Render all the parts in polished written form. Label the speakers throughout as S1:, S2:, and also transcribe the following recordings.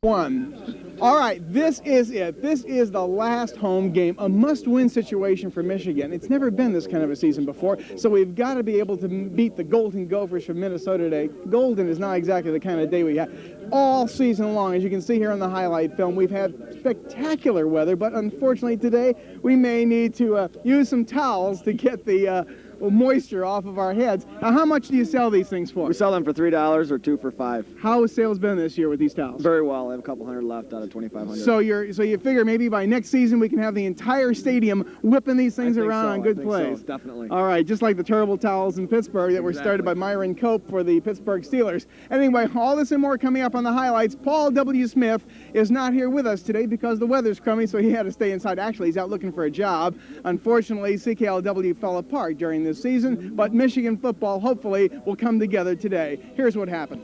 S1: 1. All right, this is it. This is the last home game, a must-win situation for Michigan. It's never been this kind of a season before, so we've got to be able to beat the Golden Gophers from Minnesota today. Golden is not exactly the kind of day we have all season long. As you can see here on the highlight film, we've had spectacular weather, but unfortunately today we may need to use some towels to get the moisture off of our heads. Now, how much do you sell these things for?
S2: We sell them for $3 or 2 for $5.
S1: How has sales been this year with these towels?
S2: Very well. I have a couple hundred left out of 2,500.
S1: So you figure maybe by next season we can have the entire stadium whipping these things around on good plays.
S2: So, definitely.
S1: All right, just like the terrible towels in Pittsburgh that were started by Myron Cope for the Pittsburgh Steelers. Anyway, all this and more coming up on the highlights. Paul W. Smith is not here with us today because the weather's crummy, so he had to stay inside. Actually, he's out looking for a job. Unfortunately, CKLW fell apart during this season, but Michigan football hopefully will come together today. Here's what happened.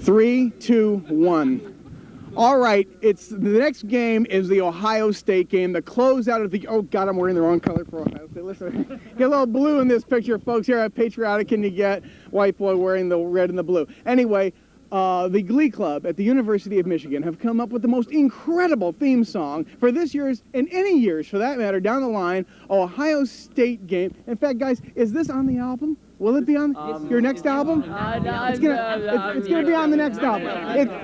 S1: 3, 2, 1. All right, the next game is the Ohio State game, the closeout of the, oh God, I'm wearing the wrong color for Ohio State. Listen, get a little blue in this picture, folks. Here, how patriotic can you get? White boy wearing the red and the blue. Anyway, the Glee Club at the University of Michigan have come up with the most incredible theme song for this year's, and any years for that matter, down the line, Ohio State game. In fact, guys, is this on the album? Will it be on your next album? It's gonna be on the next album.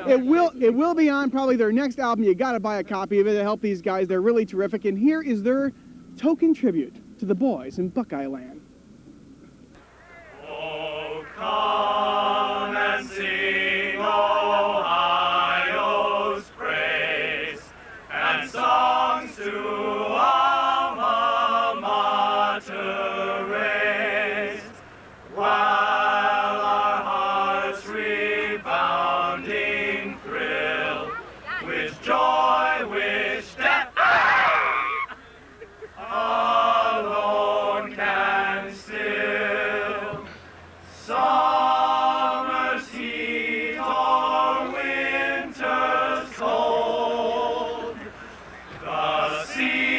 S1: It will be on probably their next album. You got to buy a copy of it to help these guys. They're really terrific. And here is their token tribute to the boys in Buckeye Land.
S3: Oh, come and sing Ohio's praise and songs to alma mater raised, while our hearts rebounding thrill with joy which death alone can still. Summer's heat or winter's cold, the sea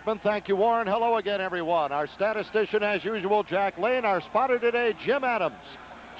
S4: Beckman. Thank you, Warren. Hello again, everyone. Our statistician, as usual, Jack Lane. Our spotter today, Jim Adams.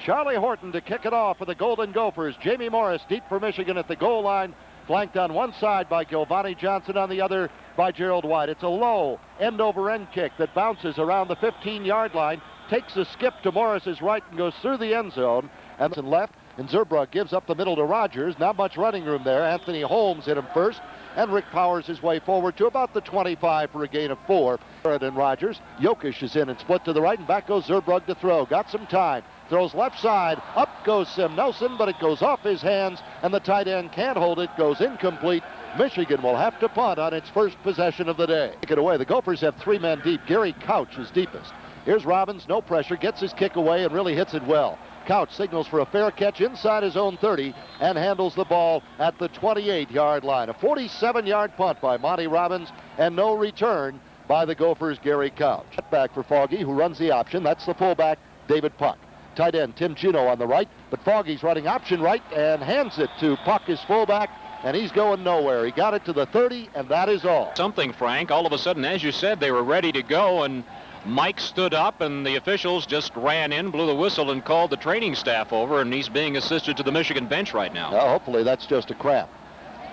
S4: Charlie Horton to kick it off for the Golden Gophers. Jamie Morris deep for Michigan at the goal line, flanked on one side by Gilvani Johnson, on the other by Gerald White. It's a low end-over-end kick that bounces around the 15-yard line, takes a skip to Morris's right and goes through the end zone. And left, and Zerbrugg gives up the middle to Rogers. Not much running room there. Anthony Holmes hit him first, and Rick powers his way forward to about the 25 for a gain of 4. And Rogers, Jokic is in and split to the right, and back goes Zerbrugg to throw. Got some time. Throws left side. Up goes Sim Nelson, but it goes off his hands, and the tight end can't hold it. Goes incomplete. Michigan will have to punt on its first possession of the day. Take it away. The Gophers have 3 men deep. Gary Couch is deepest. Here's Robbins, no pressure, gets his kick away and really hits it well. Couch signals for a fair catch inside his own 30 and handles the ball at the 28-yard line. A 47-yard punt by Monty Robbins and no return by the Gophers' Gary Couch. Back for Foggy, who runs the option. That's the fullback, David Puck. Tight end, Tim Gino on the right, but Foggy's running option right and hands it to Puck, his fullback, and he's going nowhere. He got it to the 30, and that is all.
S5: Something, Frank. All of a sudden, as you said, they were ready to go, and Mike stood up, and the officials just ran in, blew the whistle, and called the training staff over, and he's being assisted to the Michigan bench right now.
S4: Well, hopefully that's just a cramp.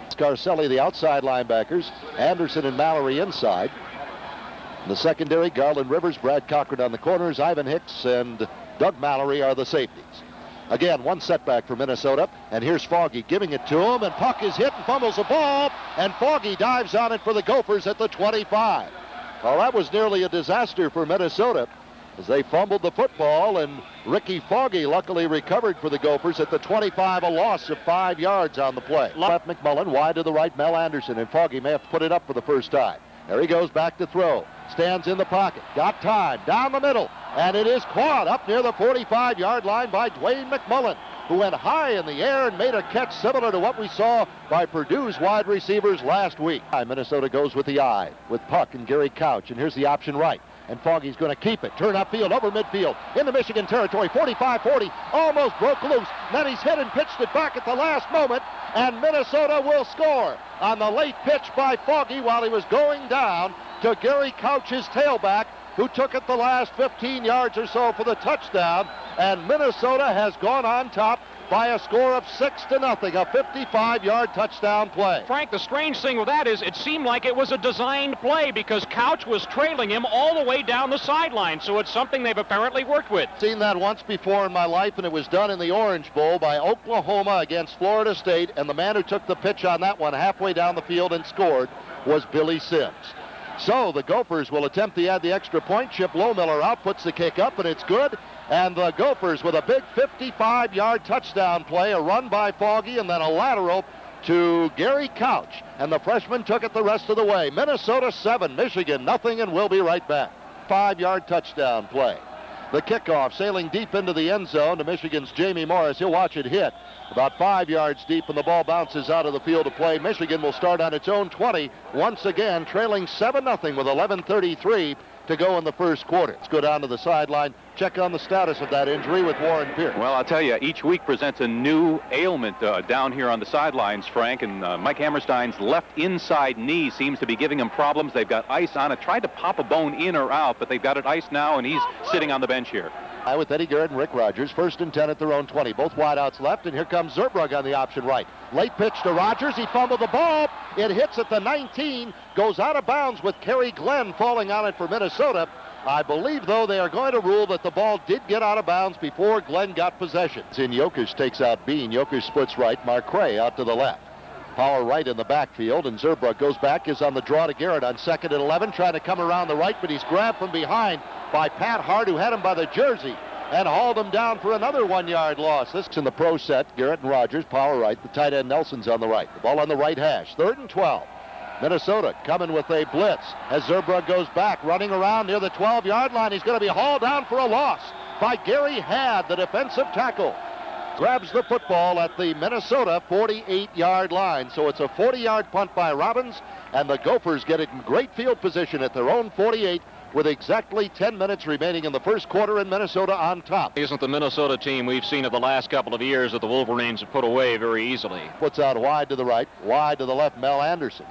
S4: Scarcelli, the outside linebackers. Anderson and Mallory inside. In the secondary, Garland Rivers, Brad Cochran on the corners. Ivan Hicks and Doug Mallory are the safeties. Again, one setback for Minnesota, and here's Foggy giving it to him, and Puck is hit and fumbles the ball, and Foggy dives on it for the Gophers at the 25. Well, that was nearly a disaster for Minnesota as they fumbled the football, and Ricky Foggy luckily recovered for the Gophers at the 25, a loss of 5 yards on the play. Left McMullen, wide to the right, Mel Anderson, and Foggy may have to put it up for the first time. There he goes back to throw. Stands in the pocket. Got time. Down the middle. And it is caught up near the 45-yard line by Dwayne McMullen, who went high in the air and made a catch similar to what we saw by Purdue's wide receivers last week. Minnesota goes with the eye with Puck and Gary Couch. And here's the option right. And Foggy's going to keep it. Turn upfield, over midfield, into Michigan territory. 45-40, almost broke loose. Then he's hit and pitched it back at the last moment. And Minnesota will score on the late pitch by Foggy while he was going down to Gary Couch's tailback, who took it the last 15 yards or so for the touchdown. And Minnesota has gone on top by a score of 6-0, a 55-yard touchdown play.
S5: Frank, the strange thing with that is it seemed like it was a designed play because Couch was trailing him all the way down the sideline, so it's something they've apparently worked with.
S4: Seen that once before in my life, and it was done in the Orange Bowl by Oklahoma against Florida State, and the man who took the pitch on that one halfway down the field and scored was Billy Sims. So the Gophers will attempt to add the extra point. Chip Lohmiller out, puts the kick up, and it's good. And the Gophers with a big 55-yard touchdown play, a run by Foggy, and then a lateral to Gary Couch. And the freshman took it the rest of the way. Minnesota 7, Michigan nothing, and we'll be right back. 5-yard touchdown play. The kickoff sailing deep into the end zone to Michigan's Jamie Morris. He'll watch it hit about 5 yards deep, and the ball bounces out of the field of play. Michigan will start on its own 20, once again trailing 7-0 with 11:33 to go in the first quarter. Let's go down to the sideline, check on the status of that injury with Warren Pierce.
S6: Well, I'll tell you, each week presents a new ailment down here on the sidelines, Frank, and Mike Hammerstein's left inside knee seems to be giving him problems. They've got ice on it, tried to pop a bone in or out, but they've got it iced now, and he's sitting on the bench here.
S4: With Eddie Garrett and Rick Rogers, 1st and 10 at their own 20. Both wideouts left, and here comes Zerbrugg on the option right. Late pitch to Rogers. He fumbled the ball. It hits at the 19, goes out of bounds with Kerry Glenn falling on it for Minnesota. I believe, though, they are going to rule that the ball did get out of bounds before Glenn got possession. In Jokic takes out Bean. Jokic splits right. Marcray out to the left. Power right in the backfield, and Zerbrugg goes back, is on the draw to Garrett on 2nd and 11, trying to come around the right, but he's grabbed from behind by Pat Hart, who had him by the jersey and hauled him down for another 1-yard loss. This is in the pro set. Garrett and Rogers, power right. The tight end Nelson's on the right. The ball on the right hash. 3rd and 12. Minnesota coming with a blitz as Zerbrugg goes back, running around near the 12-yard line. He's going to be hauled down for a loss by Gary Hadd, the defensive tackle. Grabs the football at the Minnesota 48-yard line. So it's a 40-yard punt by Robbins, and the Gophers get it in great field position at their own 48 with exactly 10 minutes remaining in the first quarter, and Minnesota on top.
S5: Isn't the Minnesota team we've seen of the last couple of years that the Wolverines have put away very easily.
S4: Puts out wide to the right, wide to the left, Mel Anderson.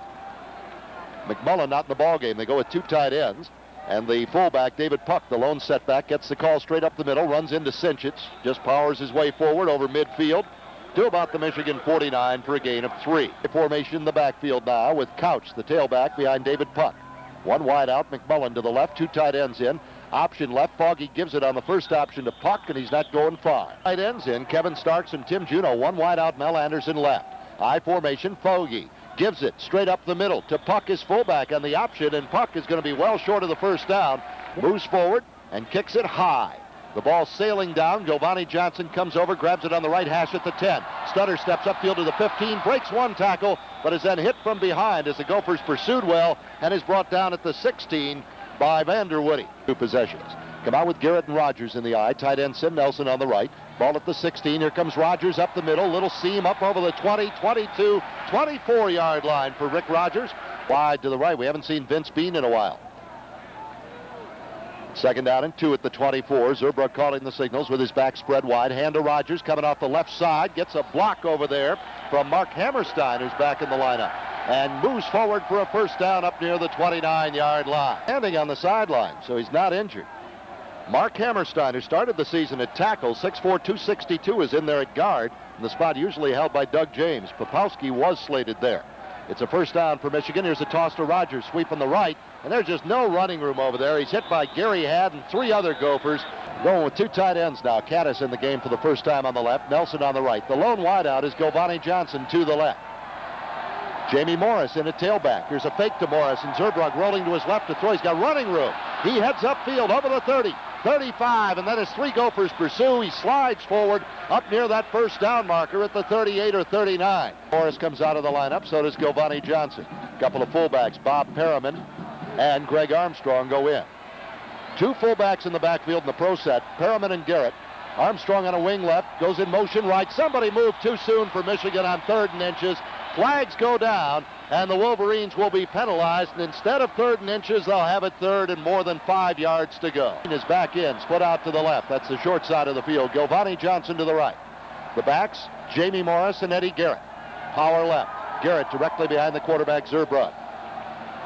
S4: McMullen not in the ball game. They go with two tight ends. And the fullback, David Puck, the lone setback, gets the call straight up the middle, runs into Sinchich, just powers his way forward over midfield to about the Michigan 49 for a gain of 3. Formation in the backfield now with Couch, the tailback, behind David Puck. One wide out, McMullen to the left, two tight ends in. Option left, Foggy gives it on the first option to Puck, and he's not going far. Tight ends in, Kevin Starks and Tim Juneau. One wide out, Mel Anderson left. I formation, Foggy gives it straight up the middle to Puck, his fullback on the option, and Puck is going to be well short of the first down. Moves forward and kicks it high. The ball sailing down. Giovanni Johnson comes over, grabs it on the right hash at the 10. Stutter steps upfield to the 15, breaks one tackle, but is then hit from behind as the Gophers pursued well and is brought down at the 16 by Vanderwoody. Two possessions. Come out with Garrett and Rogers in the eye. Tight end Sim Nelson on the right. Ball at the 16. Here comes Rogers up the middle. Little seam up over the 20, 22, 24-yard line for Rick Rogers. Wide to the right. We haven't seen Vince Bean in a while. Second down and 2 at the 24. Zurbrugg calling the signals with his back spread wide. Hand to Rogers coming off the left side. Gets a block over there from Mark Hammerstein, who's back in the lineup. And moves forward for a first down up near the 29-yard line. Standing on the sideline, so he's not injured. Mark Hammerstein, who started the season at tackle, 6'4", 262, is in there at guard, and the spot usually held by Doug James. Popowski was slated there. It's a first down for Michigan. Here's a toss to Rogers, sweep on the right, and there's just no running room over there. He's hit by Gary Hadd and 3 other Gophers. Going with 2 tight ends now. Caddis in the game for the first time on the left, Nelson on the right. The lone wideout is Giovanni Johnson to the left. Jamie Morris in at tailback. Here's a fake to Morris, and Zurbrugg rolling to his left to throw. He's got running room. He heads upfield over the 30, 35, and then as 3 Gophers pursue, he slides forward up near that first down marker at the 38 or 39. Morris comes out of the lineup, so does Giovanni Johnson. A couple of fullbacks, Bob Perriman and Greg Armstrong go in. 2 fullbacks in the backfield in the pro set, Perriman and Garrett. Armstrong on a wing left, goes in motion right. Somebody moved too soon for Michigan on 3rd and inches. Flags go down, and the Wolverines will be penalized, and instead of 3rd and inches, they'll have it 3rd and more than 5 yards to go. Is back in, split out to the left. That's the short side of the field. Giovanni Johnson to the right. The backs, Jamie Morris and Eddie Garrett. Power left. Garrett directly behind the quarterback, Zurbrugg.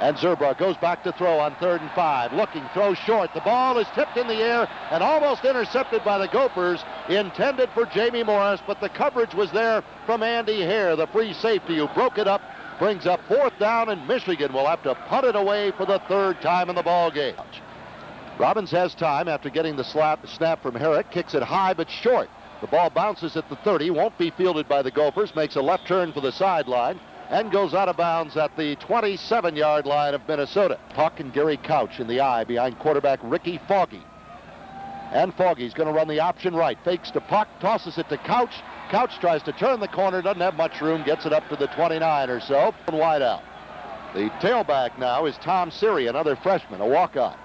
S4: And Zurbrugg goes back to throw on 3rd and 5. Looking, throws short. The ball is tipped in the air and almost intercepted by the Gophers. Intended for Jamie Morris, but the coverage was there from Andy Hare, the free safety, who broke it up. Brings up 4th down, and Michigan will have to punt it away for the 3rd time in the ball game. Robbins has time after getting the snap from Herrick. Kicks it high but short. The ball bounces at the 30. Won't be fielded by the Gophers. Makes a left turn for the sideline and goes out of bounds at the 27-yard line of Minnesota. Puck and Gary Couch in the eye behind quarterback Ricky Foggy. And Foggy's going to run the option right. Fakes to Puck, tosses it to Couch. Couch tries to turn the corner, doesn't have much room, gets it up to the 29 or so. Wide out. The tailback now is Tom Siri, another freshman, a walk-on.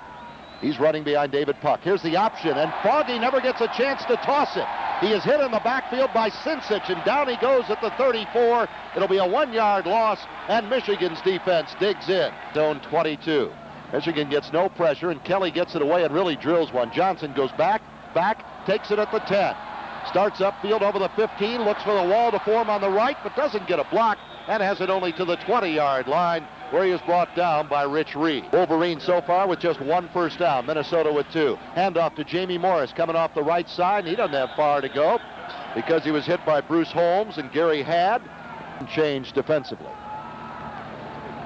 S4: He's running behind David Puck. Here's the option, and Foggy never gets a chance to toss it. He is hit in the backfield by Sinchich, and down he goes at the 34. It'll be a 1-yard loss, and Michigan's defense digs in. Zone 22. Michigan gets no pressure, and Kelly gets it away and really drills one. Johnson goes back, takes it at the 10. Starts upfield over the 15, looks for the wall to form on the right, but doesn't get a block, and has it only to the 20-yard line, where he is brought down by Rich Reed. Wolverines so far with just 1 first down. Minnesota with 2. Handoff to Jamie Morris coming off the right side, and he doesn't have far to go because he was hit by Bruce Holmes and Gary Hadd. Changed defensively.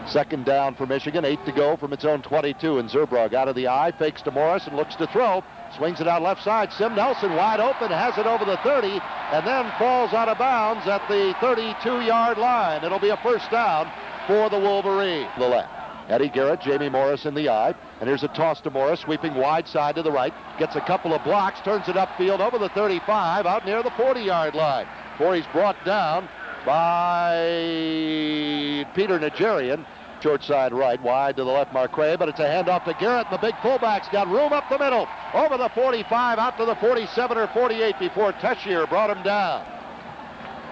S4: 2nd down for Michigan, 8 to go from its own 22, and Zurbrugg out of the eye, fakes to Morris and looks to throw. Swings it out left side. Sim Nelson wide open, has it over the 30, and then falls out of bounds at the 32-yard line. It'll be a first down for the Wolverines. The left. Eddie Garrett, Jamie Morris in the eye, and here's a toss to Morris, sweeping wide side to the right, gets a couple of blocks, turns it upfield over the 35, out near the 40-yard line, where he's brought down by Peter Nigerian. Short side right, wide to the left, Marcray, but it's a handoff to Garrett, and the big fullback's got room up the middle, over the 45, out to the 47 or 48 before Teshier brought him down.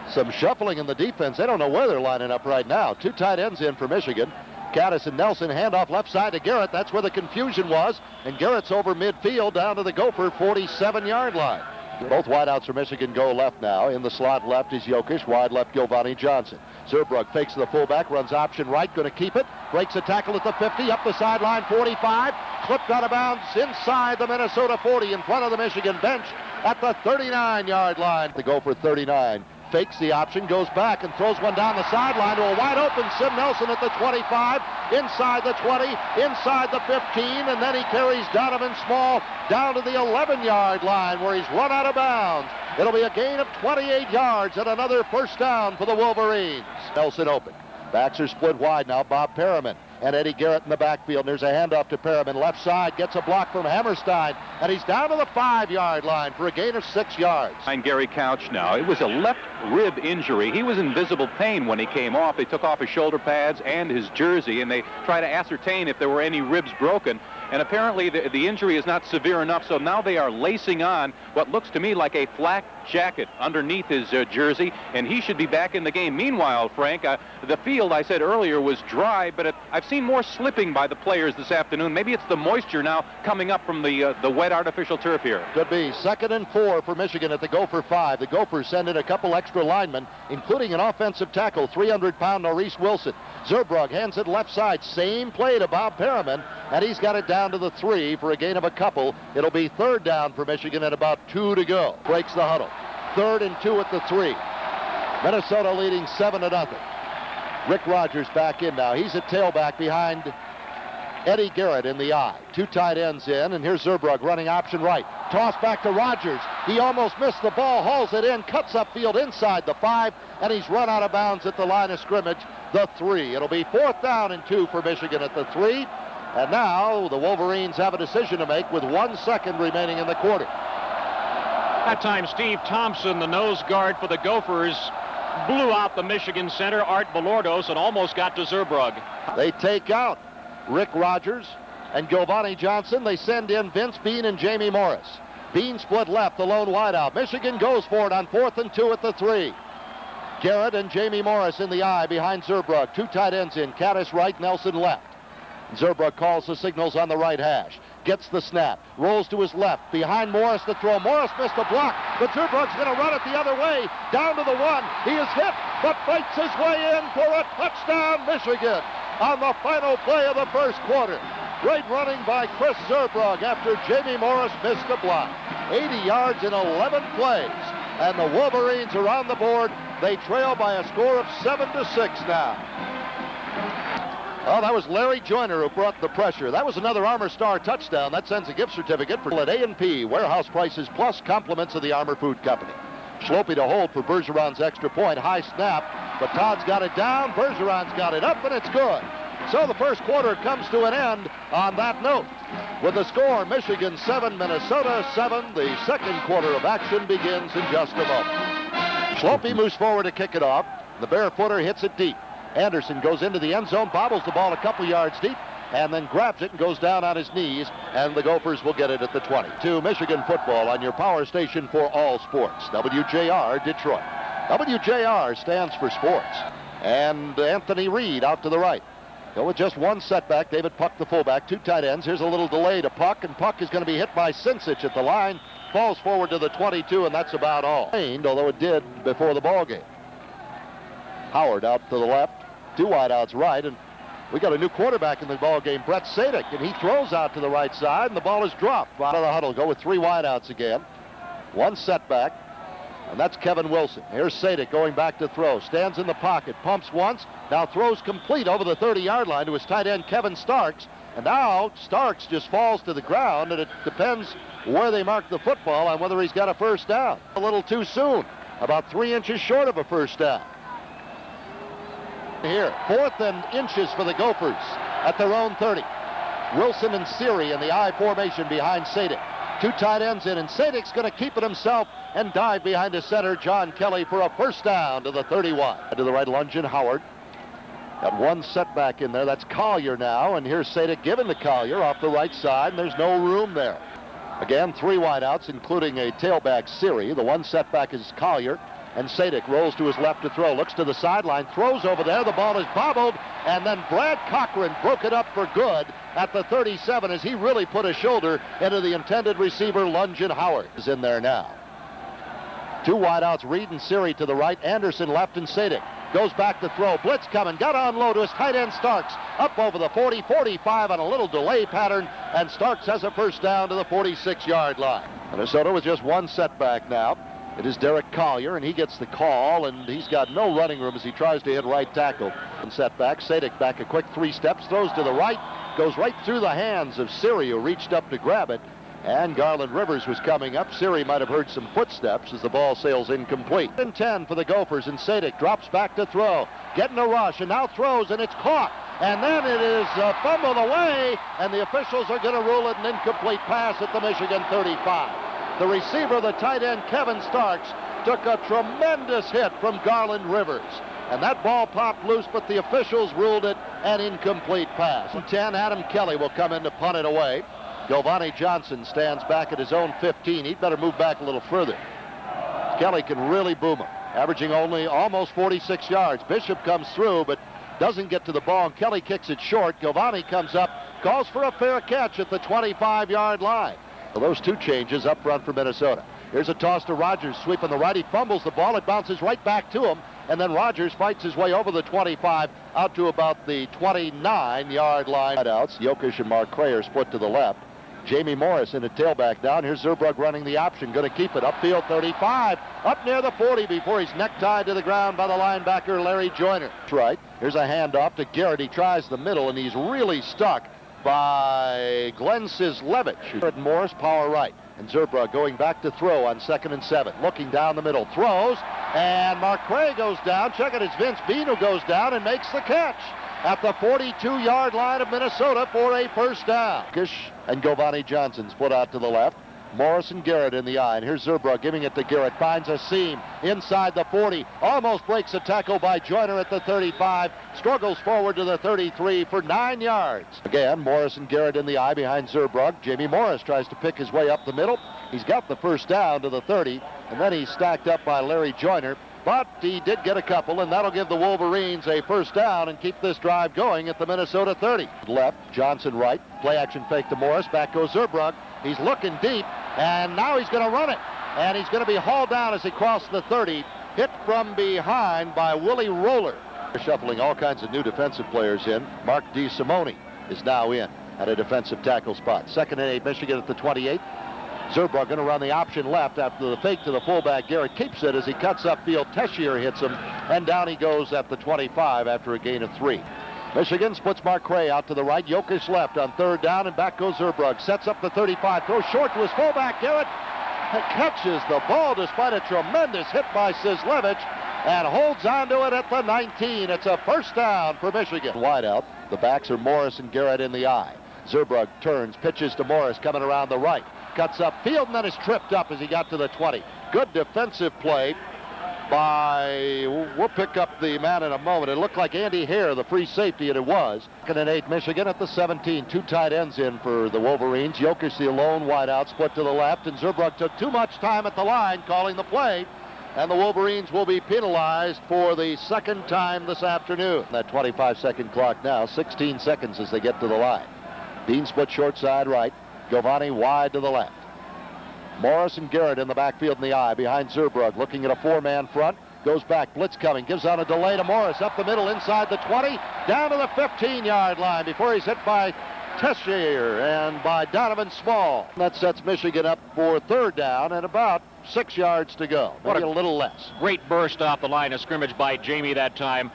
S4: Some shuffling in the defense. They don't know where they're lining up right now. 2 tight ends in for Michigan. Caddis and Nelson, handoff left side to Garrett. That's where the confusion was, and Garrett's over midfield down to the Gopher 47-yard line. Both wideouts for Michigan go left now. In the slot left is Jokic. Wide left, Giovanni Johnson. Zerbrug fakes the fullback, runs option right, going to keep it. Breaks a tackle at the 50, up the sideline, 45. Slipped out of bounds inside the Minnesota 40 in front of the Michigan bench at the 39-yard line. To go for 39. Fakes the option, goes back and throws one down the sideline to a wide open Sim Nelson at the 25, inside the 20, inside the 15, and then he carries Donovan Small down to the 11-yard line where he's run out of bounds. It'll be a gain of 28 yards and another first down for the Wolverines. Nelson open. Backs are split wide now. Bob Perriman and Eddie Garrett in the backfield. And there's a handoff to Perriman. Left side, gets a block from Hammerstein, and he's down to the 5-yard line for a gain of 6 yards.
S6: And Gary Couch now. It was a left rib injury. He was in visible pain when he came off. They took off his shoulder pads and his jersey, and they try to ascertain if there were any ribs broken. And apparently the injury is not severe enough, so now they are lacing on what looks to me like a flak jacket underneath his jersey, and he should be back in the game. Meanwhile, Frank, the field, I said earlier, was dry, but I've seen more slipping by the players this afternoon. Maybe it's the moisture now coming up from the wet artificial turf here.
S4: Could be. 2nd and 4 for Michigan at the Gopher 5. The Gophers send in a couple extra linemen, including an offensive tackle, 300-pound Maurice Wilson. Zerbrug hands it left side. Same play to Bob Perriman, and he's got it down to the 3 for a gain of a couple. It'll be 3rd down for Michigan at about 2 to go. Breaks the huddle. 3rd and 2 at the 3. Minnesota leading 7-0. Rick Rogers back in now. He's a tailback behind Eddie Garrett in the I. 2 tight ends in, and here's Zerbrug running option right. Toss back to Rogers. He almost missed the ball, hauls it in, cuts upfield inside the 5, and he's run out of bounds at the line of scrimmage, the 3. It'll be 4th down and 2 for Michigan at the 3. And now the Wolverines have a decision to make with 1 second remaining in the quarter.
S5: That time, Steve Thompson, the nose guard for the Gophers, blew out the Michigan center, Art Belordos, and almost got to Zerbrug.
S4: They take out Rick Rogers and Giovanni Johnson. They send in Vince Bean and Jamie Morris. Bean split left, the lone wideout. Michigan goes for it on 4th and 2 at the 3. Garrett and Jamie Morris in the I behind Zerbrug. 2 tight ends in, Caddis right, Nelson left. Zerbrug calls the signals on the right hash. Gets the snap, rolls to his left, behind Morris to throw. Morris missed a block, but Zerbrug's going to run it the other way, down to the 1. He is hit, but fights his way in for a touchdown, Michigan, on the final play of the first quarter. Great running by Chris Zerbrug after Jamie Morris missed a block. 80 yards in 11 plays, and the Wolverines are on the board. They trail by a score of 7-6 now. Oh, that was Larry Joyner who brought the pressure. That was another Armor Star touchdown. That sends a gift certificate for at A&P, warehouse prices plus compliments of the Armor Food Company. Schlopey to hold for Bergeron's extra point. High snap, but Todd's got it down. Bergeron's got it up, and it's good. So the first quarter comes to an end on that note. With the score, Michigan 7, Minnesota 7. The second quarter of action begins in just a moment. Schlopey moves forward to kick it off. The barefooter hits it deep. Anderson goes into the end zone, bobbles the ball a couple yards deep, and then grabs it and goes down on his knees, and the Gophers will get it at the 20. To Michigan football on your power station for all sports, WJR Detroit. WJR stands for sports. And Anthony Reed out to the right. With just 1 setback, David Puck, the fullback, 2 tight ends. Here's a little delay to Puck, and Puck is going to be hit by Sincich at the line. Falls forward to the 22, and that's about all. Although it did before the ball game. Howard out to the left. 2 wideouts right, and we got a new quarterback in the ball game, Brett Sadik, and he throws out to the right side, and the ball is dropped. Out of the huddle, go with 3 wideouts again. 1 setback, and that's Kevin Wilson. Here's Sadik going back to throw. Stands in the pocket, pumps once, now throws complete over the 30-yard line to his tight end, Kevin Starks, and now Starks just falls to the ground, and it depends where they mark the football on whether he's got a first down. A little too soon, about 3 inches short of a first down. Here, 4th and inches for the Gophers at their own 30. Wilson and Siri in the I formation behind Sadik. 2 tight ends in, and Sadik's going to keep it himself and dive behind his center, John Kelly, for a first down to the 31. To the right, Lungin Howard. Got 1 setback in there. That's Collier now, and here's Sadik giving to Collier off the right side, and there's no room there. Again, 3 wideouts, including a tailback, Siri. The 1 setback is Collier. And Sadik rolls to his left to throw, looks to the sideline, throws over there, the ball is bobbled, and then Brad Cochran broke it up for good at the 37 as he really put a shoulder into the intended receiver, Lungin Howard. Is in there now. Two wideouts, Reed and Siri to the right, Anderson left, and Sadik goes back to throw. Blitz coming, got on low to his tight end Starks. Up over the 40, 45 on a little delay pattern, and Starks has a first down to the 46-yard line. Minnesota with just one setback now. It is Derek Collier, and he gets the call, and he's got no running room as he tries to hit right tackle. And setback, Sadik back a quick 3 steps, throws to the right, goes right through the hands of Siri, who reached up to grab it. And Garland Rivers was coming up. Siri might have heard some footsteps as the ball sails incomplete. And 10 for the Gophers, and Sadik drops back to throw. Getting a rush, and now throws, and it's caught. And then it is fumbled away, and the officials are going to rule it an incomplete pass at the Michigan 35. The receiver, the tight end, Kevin Starks, took a tremendous hit from Garland Rivers. And that ball popped loose, but the officials ruled it an incomplete pass. And 10, Adam Kelly will come in to punt it away. Giovanni Johnson stands back at his own 15. He'd better move back a little further. Kelly can really boom him, averaging only almost 46 yards. Bishop comes through, but doesn't get to the ball. Kelly kicks it short. Giovanni comes up, calls for a fair catch at the 25-yard line. Well, those two changes up front for Minnesota. Here's a toss to Rogers, sweeping the right. He fumbles the ball. It bounces right back to him. And then Rogers fights his way over the 25 out to about the 29-yard line. Outs. Jokic and Marcray are split to the left. Jamie Morris in a tailback down. Here's Zerbrug running the option. Going to keep it. Upfield 35. Up near the 40 before he's necktied to the ground by the linebacker, Larry Joyner. That's right. Here's a handoff to Garrett. He tries the middle, and he's really stuck by Glenn Sislevich. Morris, power right. And Zerbrug going back to throw on 2nd and 7. Looking down the middle. Throws. And Marcray goes down. Check it. It's Vince Bean who goes down and makes the catch at the 42-yard line of Minnesota for a first down. Kish and Giovanni Johnson split out to the left. Morris and Garrett in the eye. And here's Zerbrug giving it to Garrett. Finds a seam inside the 40. Almost breaks a tackle by Joyner at the 35. Struggles forward to the 33 for 9 yards. Again, Morris and Garrett in the eye behind Zerbrug. Jamie Morris tries to pick his way up the middle. He's got the first down to the 30. And then he's stacked up by Larry Joyner. But he did get a couple, and that'll give the Wolverines a first down and keep this drive going at the Minnesota 30. Left, Johnson right, play action fake to Morris, back goes Zerbrug. He's looking deep, and now he's going to run it. And he's going to be hauled down as he crosses the 30, hit from behind by Willie Roller. They're shuffling all kinds of new defensive players in. Mark DeSimone is now in at a defensive tackle spot. 2nd and 8, Michigan at the 28. Zerbrug going to run the option left after the fake to the fullback. Garrett keeps it as he cuts upfield. Tessier hits him, and down he goes at the 25 after a gain of 3. Michigan splits Marcray out to the right. Jokic left on 3rd down, and back goes Zerbrug. Sets up the 35, throws short to his fullback. Garrett catches the ball despite a tremendous hit by Sislevich and holds on to it at the 19. It's a first down for Michigan. Wide out. The backs are Morris and Garrett in the eye. Zerbrug turns, pitches to Morris coming around the right. Cuts upfield and then is tripped up as he got to the 20. Good defensive play by, we'll pick up the man in a moment. It looked like Andy Hare, the free safety, and it was. 2nd and 8, Michigan at the 17. 2 tight ends in for the Wolverines. Jokic, the lone wideout, split to the left, and Zerbrug took too much time at the line calling the play. And the Wolverines will be penalized for the 2nd time this afternoon. That 25-second clock now, 16 seconds as they get to the line. Bean split short side right. Giovanni wide to the left. Morris and Garrett in the backfield in the eye behind Zerbrug, looking at a 4-man front. Goes back, blitz coming, gives on a delay to Morris, up the middle, inside the 20, down to the 15-yard line before he's hit by Tessier and by Donovan Small. That sets Michigan up for 3rd down and about 6 yards to go. Maybe a little less.
S5: Great burst off the line of scrimmage by Jamie that time.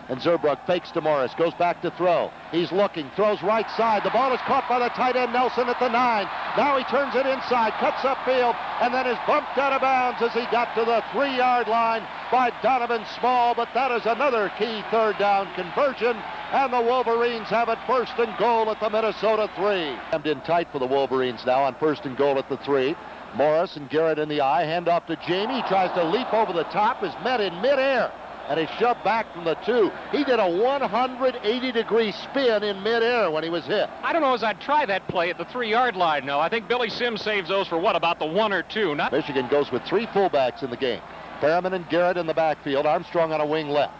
S4: And Zerbrug fakes to Morris, goes back to throw. He's looking, throws right side. The ball is caught by the tight end Nelson at the 9. Now he turns it inside, cuts upfield, and then is bumped out of bounds as he got to the 3-yard line by Donovan Small. But that is another key 3rd down conversion, and the Wolverines have it 1st and goal at the Minnesota 3. Jammed in tight for the Wolverines now on 1st and goal at the 3. Morris and Garrett in the eye, hand off to Jamie. He tries to leap over the top, is met in midair, and is shoved back from the 2. He did a 180-degree spin in midair when he was hit.
S5: I don't know as I'd try that play at the 3-yard line. No, I think Billy Sims saves those for what, about the 1 or 2?
S4: Michigan goes with 3 fullbacks in the game. Perriman and Garrett in the backfield. Armstrong on a wing left.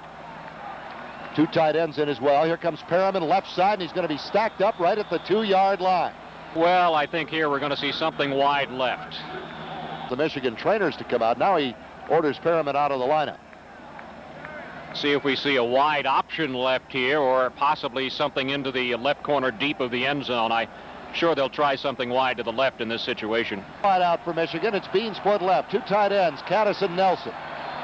S4: 2 tight ends in as well. Here comes Perriman left side, and he's going to be stacked up right at the 2-yard line.
S5: Well, I think here we're going to see something wide left.
S4: The Michigan trainers to come out. Now he orders Perriman out of the lineup.
S5: See if we see a wide option left here, or possibly something into the left corner deep of the end zone. I'm sure they'll try something wide to the left in this situation.
S4: Wide out for Michigan. It's bean split left. Two tight ends, Caddis and Nelson.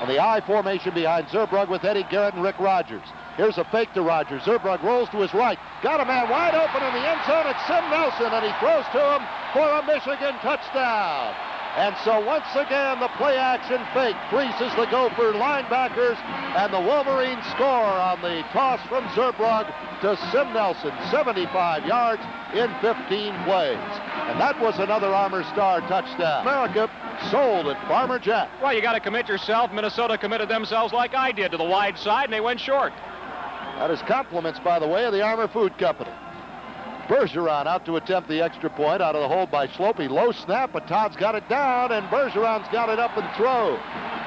S4: On the I formation behind Zerbrug with Eddie Garrett and Rick Rogers. Here's a fake to Rogers. Zerbrug rolls to his right. Got a man wide open in the end zone. It's Sim Nelson, and he throws to him for a Michigan touchdown. And so once again, the play-action fake freezes the Gopher linebackers, and the Wolverines score on the toss from Zerbrug to Sim Nelson, 75 yards in 15 plays. And that was another Armour Star touchdown. America sold at Farmer Jack.
S5: Well, you got to commit yourself. Minnesota committed themselves like I did to the wide side, and they went short.
S4: That is compliments, by the way, of the Armour Food Company. Bergeron out to attempt the extra point out of the hold by Slopey. Low snap, but Todd's got it down, and Bergeron's got it up and throw.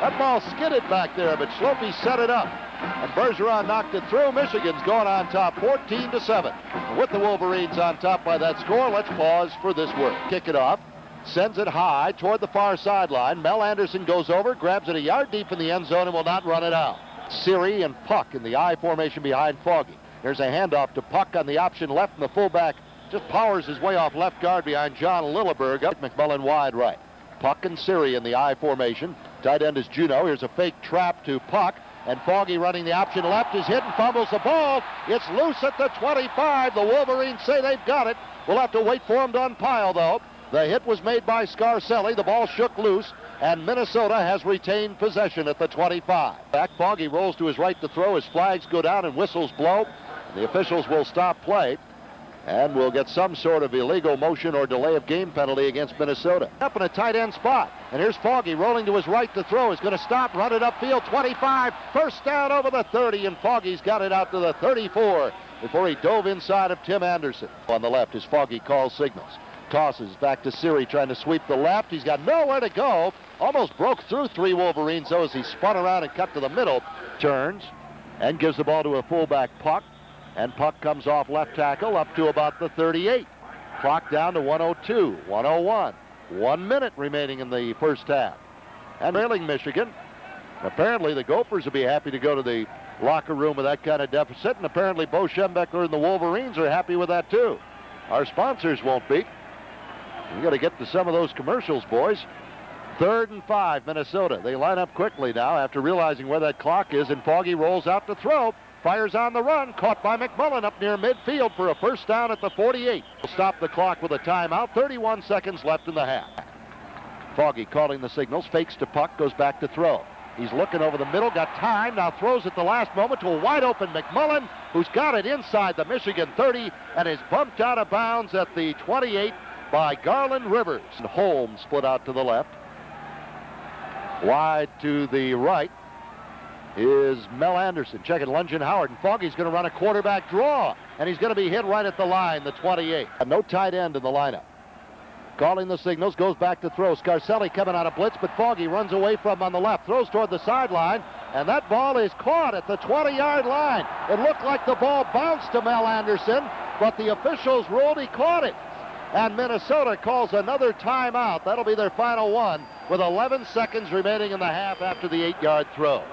S4: That ball skidded back there, but Slopey set it up. And Bergeron knocked it through. Michigan's going on top 14-7. And with the Wolverines on top by that score, let's pause for this work. Kick it off. Sends it high toward the far sideline. Mel Anderson goes over, grabs it a yard deep in the end zone, and will not run it out. Siri and Puck in the I formation behind Foggy. There's a handoff to Puck on the option left, and the fullback just powers his way off left guard behind John Lilleberg. Up McMullen wide right. Puck and Siri in the I formation. Tight end is Juneau. Here's a fake trap to Puck, and Foggy running the option left is hit and fumbles the ball. It's loose at the 25. The Wolverines say they've got it. We'll have to wait for him to unpile, though. The hit was made by Scarselli. The ball shook loose, and Minnesota has retained possession at the 25. Back, Foggy rolls to his right to throw. His flags go down and whistles blow. The officials will stop play, and will get some sort of illegal motion or delay of game penalty against Minnesota. Up in a tight end spot, and here's Foggy rolling to his right to throw. He's going to stop, run it upfield, 25, first down over the 30, and Foggy's got it out to the 34 before he dove inside of Tim Anderson. On the left as Foggy calls signals. Tosses back to Siri, trying to sweep the left. He's got nowhere to go. Almost broke through three Wolverines, though, as he spun around and cut to the middle. Turns and gives the ball to a fullback, Puck. And Puck comes off left tackle up to about the 38. Clock down to 102, 101. 1 minute remaining in the first half. And trailing Michigan. Apparently the Gophers will be happy to go to the locker room with that kind of deficit. And apparently Bo Schembechler and the Wolverines are happy with that too. Our sponsors won't be. We got to get to some of those commercials, boys. 3rd and 5, Minnesota. They line up quickly now after realizing where that clock is, and Foggy rolls out to throw. Fires on the run, caught by McMullen up near midfield for a first down at the 48. We'll stop the clock with a timeout. 31 seconds left in the half. Foggy calling the signals, fakes to Puck, goes back to throw. He's looking over the middle, got time, now throws at the last moment to a wide open McMullen, who's got it inside the Michigan 30 and is bumped out of bounds at the 28 by Garland Rivers. And Holmes split out to the left. Wide to the right is Mel Anderson. Checking Lungin Howard, and Foggy's going to run a quarterback draw, and he's going to be hit right at the line, the 28. No tight end in the lineup. Calling the signals, goes back to throw. Scarselli coming out of blitz, but Foggy runs away from him on the left, throws toward the sideline, and that ball is caught at the 20-yard line. It looked like the ball bounced to Mel Anderson, but the officials ruled he caught it. And Minnesota calls another timeout. That'll be their final one, with 11 seconds remaining in the half after the 8-yard throw.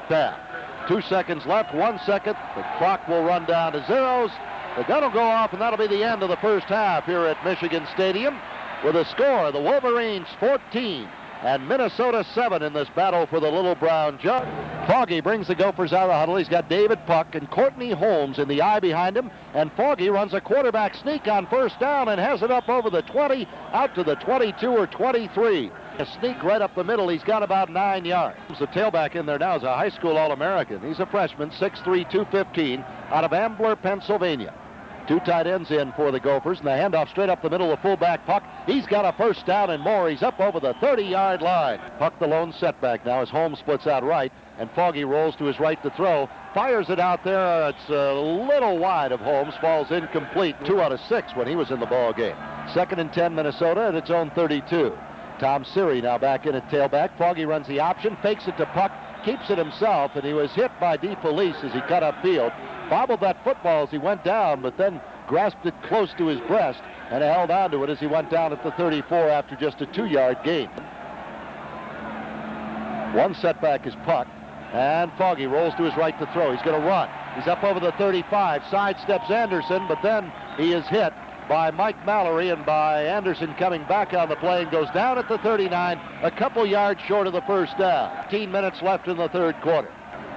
S4: 2 seconds left, 1 second. The clock will run down to zeros. The gun will go off, and that'll be the end of the first half here at Michigan Stadium, with a score, the Wolverines 14 and Minnesota 7 in this battle for the Little Brown Jug. Foggy brings the Gophers out of the huddle. He's got David Puck and Courtney Holmes in the eye behind him, and Foggy runs a quarterback sneak on first down and has it up over the 20, out to the 22 or 23. A sneak right up the middle. He's got about 9 yards. The tailback in there now is a high school All-American. He's a freshman, 6'3", 215, out of Ambler, Pennsylvania. 2 tight ends in for the Gophers, and the handoff straight up the middle of fullback Puck. He's got a first down and more. He's up over the 30-yard line. Puck the lone setback now as Holmes splits out right, and Foggy rolls to his right to throw. Fires it out there. It's a little wide of Holmes. Falls incomplete. 2 out of 6 when he was in the ball game. 2nd and 10, Minnesota at its own 32. Tom Siri now back in at tailback. Foggy runs the option, fakes it to Puck, keeps it himself, and he was hit by DeFelice as he cut upfield. Bobbled that football as he went down, but then grasped it close to his breast and held on to it as he went down at the 34 after just a 2-yard gain. One setback is Puck. And Foggy rolls to his right to throw. He's going to run. He's up over the 35. Sidesteps Anderson, but then he is hit by Mike Mallory, and by Anderson coming back on the play and goes down at the 39, a couple yards short of the first down. 15 minutes left in the third quarter.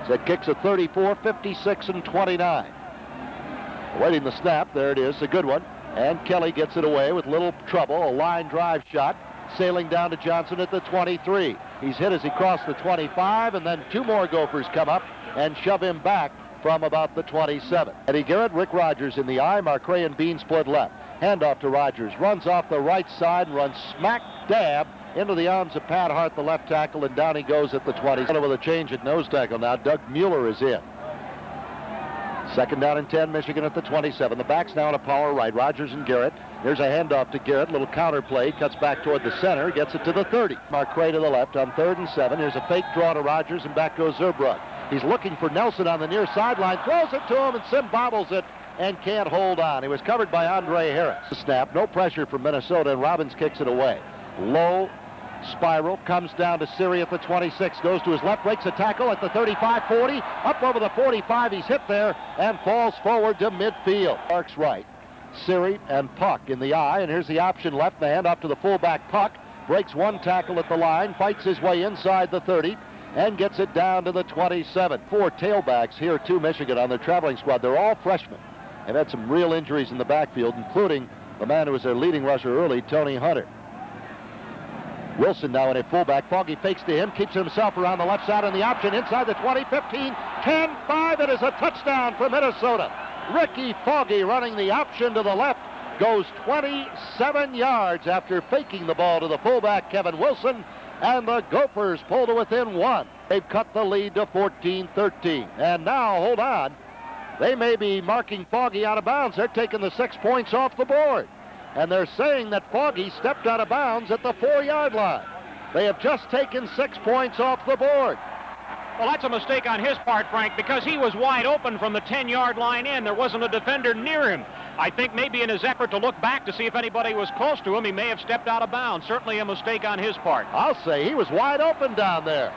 S4: So it kicks at 34, 56, and 29. Awaiting the snap. There it is, a good one. And Kelly gets it away with little trouble. A line drive shot. Sailing down to Johnson at the 23. He's hit as he crossed the 25, and then two more Gophers come up and shove him back from about the 27. Eddie Garrett, Rick Rogers in the eye, Marcray and Bean split left. Handoff to Rogers, runs off the right side and runs smack dab into the arms of Pat Hart, the left tackle, and down he goes at the 20. With a change at nose tackle now, Doug Mueller is in. Second down and 10, Michigan at the 27. The backs now on a power right, Rogers and Garrett. There's a handoff to Garrett, little counter play, cuts back toward the center, gets it to the 30. Marcray to the left on 3rd and 7. Here's a fake draw to Rogers, and back goes Zerbrug. He's looking for Nelson on the near sideline, throws it to him, and Sim bobbles it and can't hold on. He was covered by Andre Harris. Snap, no pressure from Minnesota, and Robbins kicks it away. Low spiral, comes down to Siri at the 26, goes to his left, breaks a tackle at the 35, 40, up over the 45, he's hit there and falls forward to midfield. Parks right, Siri and Puck in the eye, and here's the option left, the hand off to the fullback. Puck breaks one tackle at the line, fights his way inside the 30, and gets it down to the 27. 4 tailbacks here to Michigan on their traveling squad. They're all freshmen. They've had some real injuries in the backfield, including the man who was their leading rusher early, Tony Hunter. Wilson now in a fullback. Foggy fakes to him, keeps himself around the left side on the option, inside the 20, 15, 10, 5. It is a touchdown for Minnesota. Ricky Foggy running the option to the left, goes 27 yards after faking the ball to the fullback, Kevin Wilson, and the Gophers pull to within 1. They've cut the lead to 14-13. And now, hold on, they may be marking Foggy out of bounds. They're taking the 6 points off the board. And they're saying that Foggy stepped out of bounds at the 4-yard line. They have just taken 6 points off the board.
S5: Well, that's a mistake on his part, Frank, because he was wide open from the 10-yard line in. There wasn't a defender near him. I think maybe in his effort to look back to see if anybody was close to him, he may have stepped out of bounds. Certainly a mistake on his part.
S4: I'll say he was wide open down there.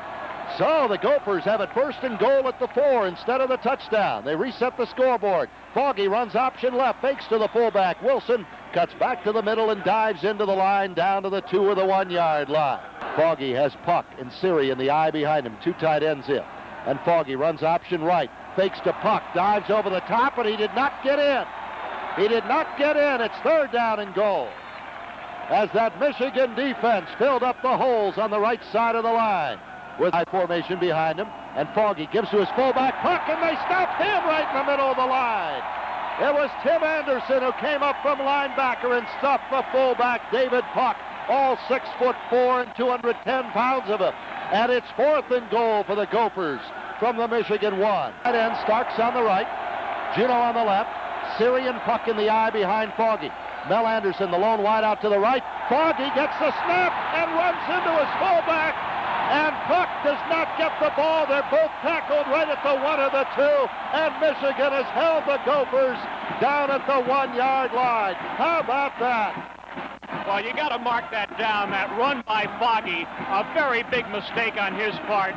S4: So the Gophers have it 1st and goal at the 4 instead of the touchdown. They reset the scoreboard. Foggy runs option left, fakes to the fullback. Wilson cuts back to the middle and dives into the line down to the 2 or the 1-yard line. Foggy has Puck and Siri in the eye behind him. 2 tight ends in. And Foggy runs option right, fakes to Puck, dives over the top, and he did not get in. He did not get in. It's 3rd down and goal. As that Michigan defense filled up the holes on the right side of the line with high formation behind him. And Foggy gives to his fullback, Puck, and they stopped him right in the middle of the line. It was Tim Anderson who came up from linebacker and stopped the fullback, David Puck, all 6'4" and 210 pounds of him. And it's 4th and goal for the Gophers from the Michigan 1. Tight end Starks on the right, Juno on the left, Siri and Puck in the eye behind Foggy. Mel Anderson, the lone wide out to the right. Foggy gets the snap and runs into his fullback. And Puck does not get the ball. They're both tackled right at the 1 or the 2. And Michigan has held the Gophers down at the 1-yard line. How about that?
S5: Well, you got to mark that down, that run by Foggy. A very big mistake on his part.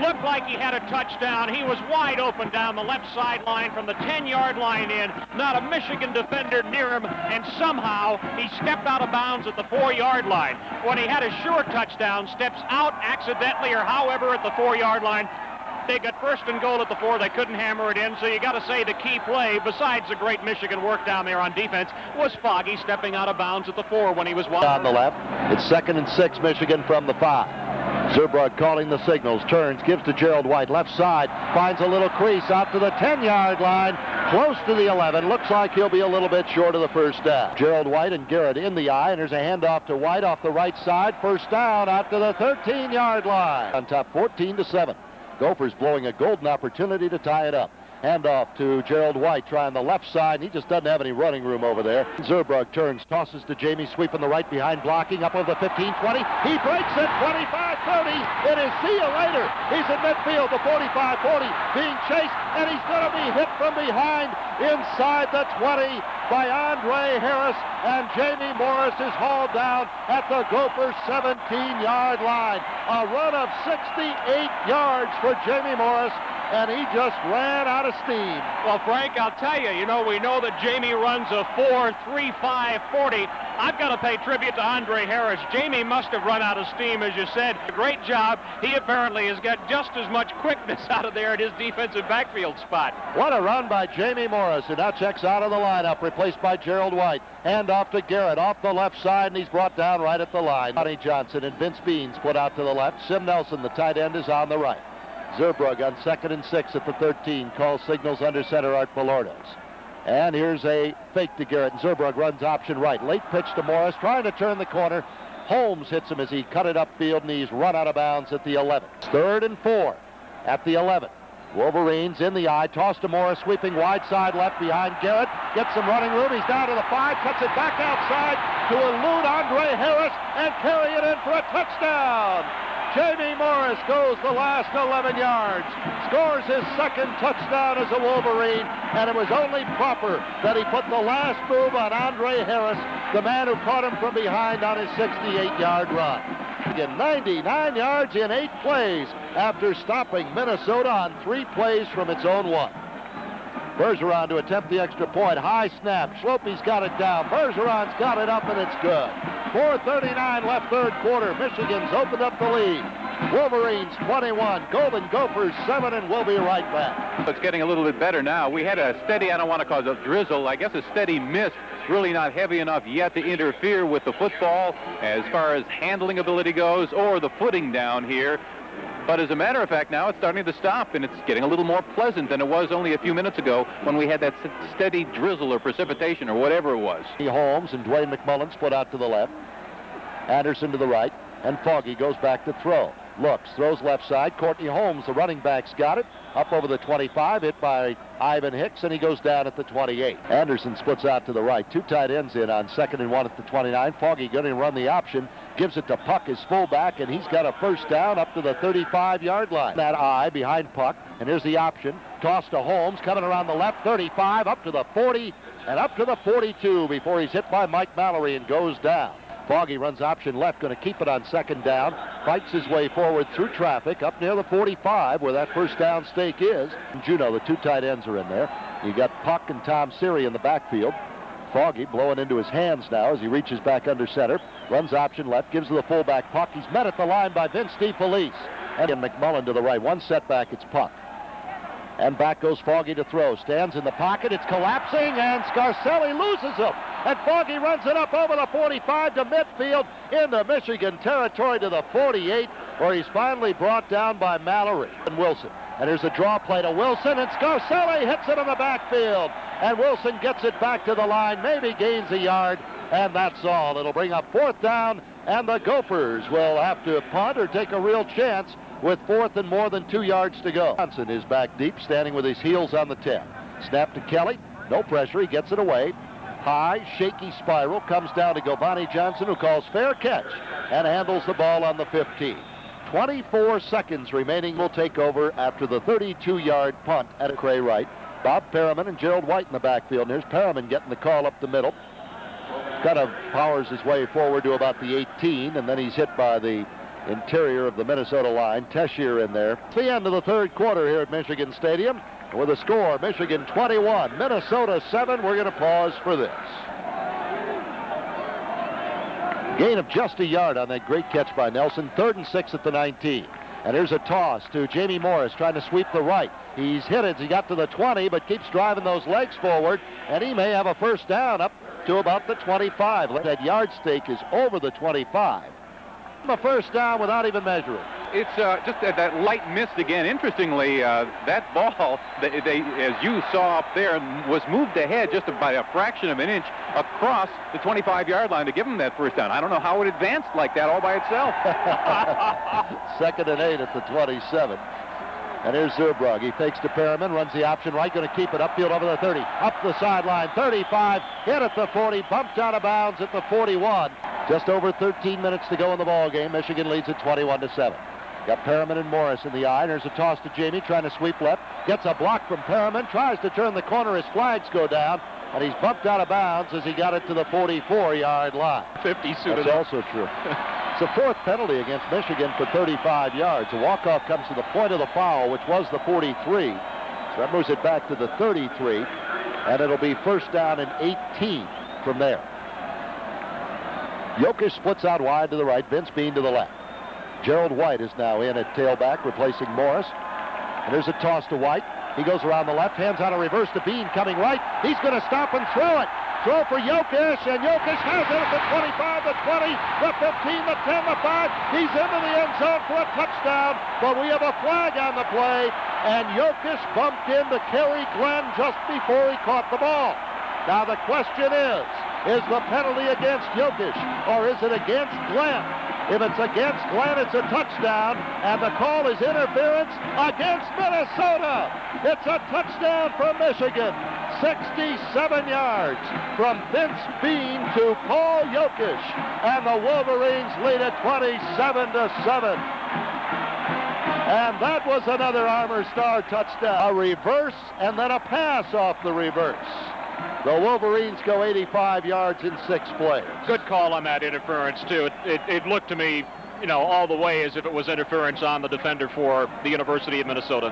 S5: Looked like he had a touchdown. He was wide open down the left sideline from the 10-yard line in. Not a Michigan defender near him, and somehow he stepped out of bounds at the 4-yard line. When he had a sure touchdown, steps out accidentally or however at the 4-yard line. They got 1st and goal at the 4. They couldn't hammer it in, so you got to say the key play, besides the great Michigan work down there on defense, was Foggy stepping out of bounds at the 4 when he was wide.
S4: On the left, it's 2nd and 6, Michigan from the 5. Zerbrug calling the signals, turns, gives to Gerald White, left side, finds a little crease out to the 10-yard line, close to the 11. Looks like he'll be a little bit short of the 1st down. Gerald White and Garrett in the eye, and there's a handoff to White off the right side. 1st down out to the 13-yard line. On top, 14-7. Gophers blowing a golden opportunity to tie it up. Handoff to Gerald White, trying the left side. He just doesn't have any running room over there. Zerbrug turns, tosses to Jamie, sweeping the right behind, blocking up over the 15-20. He breaks it, 25-30. It is see you later. He's in midfield, the 45-40, being chased, and he's going to be hit from behind inside the 20 by Andre Harris, and Jamie Morris is hauled down at the Gophers' 17-yard line. A run of 68 yards for Jamie Morris, and he just ran out of steam.
S5: Well, Frank, I'll tell you, we know that Jamie runs a 4.35-40. I've got to pay tribute to Andre Harris. Jamie must have run out of steam, as you said. Great job. He apparently has got just as much quickness out of there at his defensive backfield spot.
S4: What a run by Jamie Morris, who now checks out of the lineup, replaced by Gerald White. Hand off to Garrett off the left side, and he's brought down right at the line. Johnny Johnson and Vince Beans put out to the left. Sim Nelson, the tight end, is on the right. Zerbrug on 2nd and 6 at the 13. Calls signals under center Art Belordos. And here's a fake to Garrett. And Zerbrug runs option right. Late pitch to Morris, trying to turn the corner. Holmes hits him as he cut it upfield, and he's run out of bounds at the 11. 3rd and 4 at the 11. Wolverines in the eye. Toss to Morris, sweeping wide side left behind Garrett. Gets some running room. He's down to the 5. Cuts it back outside to elude Andre Harris and carry it in for a touchdown. Jamie Morris goes the last 11 yards, scores his 2nd touchdown as a Wolverine, and it was only proper that he put the last move on Andre Harris, the man who caught him from behind on his 68-yard run. Again, 99 yards in 8 plays after stopping Minnesota on 3 plays from its own 1. Bergeron to attempt the extra point. High snap. Schlope's got it down. Bergeron's got it up, and it's good. 4:39 left, 3rd quarter. Michigan's opened up the lead. Wolverines 21, Golden Gophers 7, and we'll be right back.
S6: It's getting a little bit better now. We had a steady, I don't want to call it a drizzle, I guess a steady mist, really not heavy enough yet to interfere with the football as far as handling ability goes or the footing down here. But as a matter of fact, now it's starting to stop, and it's getting a little more pleasant than it was only a few minutes ago when we had that steady drizzle or precipitation or whatever it was.
S4: Holmes and Dwayne McMullen split out to the left. Anderson to the right, and Foggy goes back to throw. Looks, throws left side. Courtney Holmes, the running back's got it. Up over the 25, hit by Ivan Hicks, and he goes down at the 28. Anderson splits out to the right. 2 tight ends in on 2nd and 1 at the 29. Foggy going to run the option. Gives it to Puck, his fullback, and he's got a 1st down up to the 35-yard line. That eye behind Puck, and here's the option. Toss to Holmes, coming around the left, 35, up to the 40, and up to the 42 before he's hit by Mike Mallory and goes down. Foggy runs option left, going to keep it on 2nd down. Fights his way forward through traffic up near the 45 where that 1st down stake is. And Juneau, the 2 tight ends are in there. You got Puck and Tom Seary in the backfield. Foggy blowing into his hands now as he reaches back under center. Runs option left, gives to the fullback Puck. He's met at the line by Vince DeFelice. And McMullen to the right. 1 setback, it's Puck. And back goes Foggy to throw. Stands in the pocket. It's collapsing, and Scarcelli loses him. And Foggy runs it up over the 45 to midfield into Michigan territory to the 48, where he's finally brought down by Mallory and Wilson. And there's a draw play to Wilson, and Scarcelli hits it in the backfield. And Wilson gets it back to the line, maybe gains a yard, and that's all. It'll bring up 4th down, and the Gophers will have to punt or take a real chance with 4th and more than 2 yards to go. Johnson is back deep, standing with his heels on the 10. Snap to Kelly. No pressure. He gets it away. High, shaky spiral. Comes down to Giovanni Johnson, who calls fair catch and handles the ball on the 15. 24 seconds remaining. Will take over after the 32-yard punt at Cray right. Bob Perriman and Gerald White in the backfield. And here's Perriman getting the call up the middle. Kind of powers his way forward to about the 18, and then he's hit by the interior of the Minnesota line. Teshier in there. It's the end of the 3rd quarter here at Michigan Stadium. With a score, Michigan 21, Minnesota 7. We're going to pause for this. Gain of just a yard on that great catch by Nelson. 3rd and 6 at the 19. And here's a toss to Jamie Morris trying to sweep the right. He's hit it. He got to the 20, but keeps driving those legs forward. And he may have a 1st down up to about the 25. That yard stake is over the 25. A 1st down without even measuring.
S6: It's just that light mist again. Interestingly, that ball, as you saw up there, was moved ahead just by a fraction of an inch across the 25-yard line to give him that 1st down. I don't know how it advanced like that all by itself.
S4: 2nd and 8 at the 27. And here's Zurbrugg. He fakes to Perriman, runs the option right, going to keep it upfield over the 30. Up the sideline, 35, hit at the 40, bumped out of bounds at the 41. Just over 13 minutes to go in the ball game. Michigan leads it 21-7. Got Perriman and Morris in the eye. There's a toss to Jamie, trying to sweep left. Gets a block from Perriman, tries to turn the corner. His flags go down, and he's bumped out of bounds as he got it to the 44-yard line.
S6: 50 suited.
S4: That's also true. It's the fourth penalty against Michigan for 35 yards. A walk-off comes to the point of the foul, which was the 43. So that moves it back to the 33, and it'll be first down and 18 from there. Jokic splits out wide to the right, Vince Bean to the left. Gerald White is now in at tailback, replacing Morris. And there's a toss to White. He goes around the left, hands on a reverse to Bean, coming right. He's going to stop and throw it. Throw for Jokic, and Jokic has it at the 25, the 20, the 15, the 10, the 5. He's into the end zone for a touchdown, but we have a flag on the play, and Jokic bumped into Kerry Glenn just before he caught the ball. Now the question is the penalty against Jokic, or is it against Glenn? If it's against Glenn, it's a touchdown, and the call is interference against Minnesota. It's a touchdown for Michigan. 67 yards from Vince Bean to Paul Jokic, and the Wolverines lead it 27-7. And that was another Armour Star touchdown. A reverse and then a pass off the reverse. The Wolverines go 85 yards in 6 plays.
S5: Good call on that interference, too. It looked to me, all the way as if it was interference on the defender for the University of Minnesota.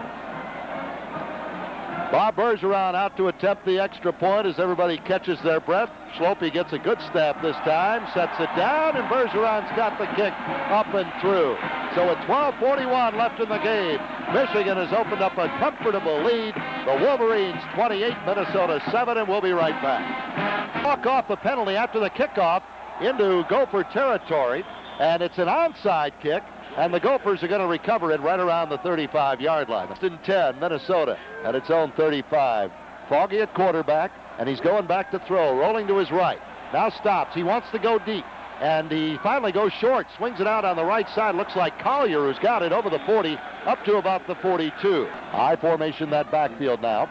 S4: Bob Bergeron out to attempt the extra point as everybody catches their breath. Schlopey gets a good snap this time, sets it down, and Bergeron's got the kick up and through. So with 12:41 left in the game, Michigan has opened up a comfortable lead. The Wolverines 28, Minnesota 7, and we'll be right back. Walk off the penalty after the kickoff into Gopher territory, and it's an onside kick. And the Gophers are going to recover it right around the 35-yard line. It's in 10, Minnesota at its own 35. Foggy at quarterback, and he's going back to throw, rolling to his right. Now stops. He wants to go deep, and he finally goes short, swings it out on the right side. Looks like Collier, who's got it over the 40, up to about the 42. High formation that backfield now,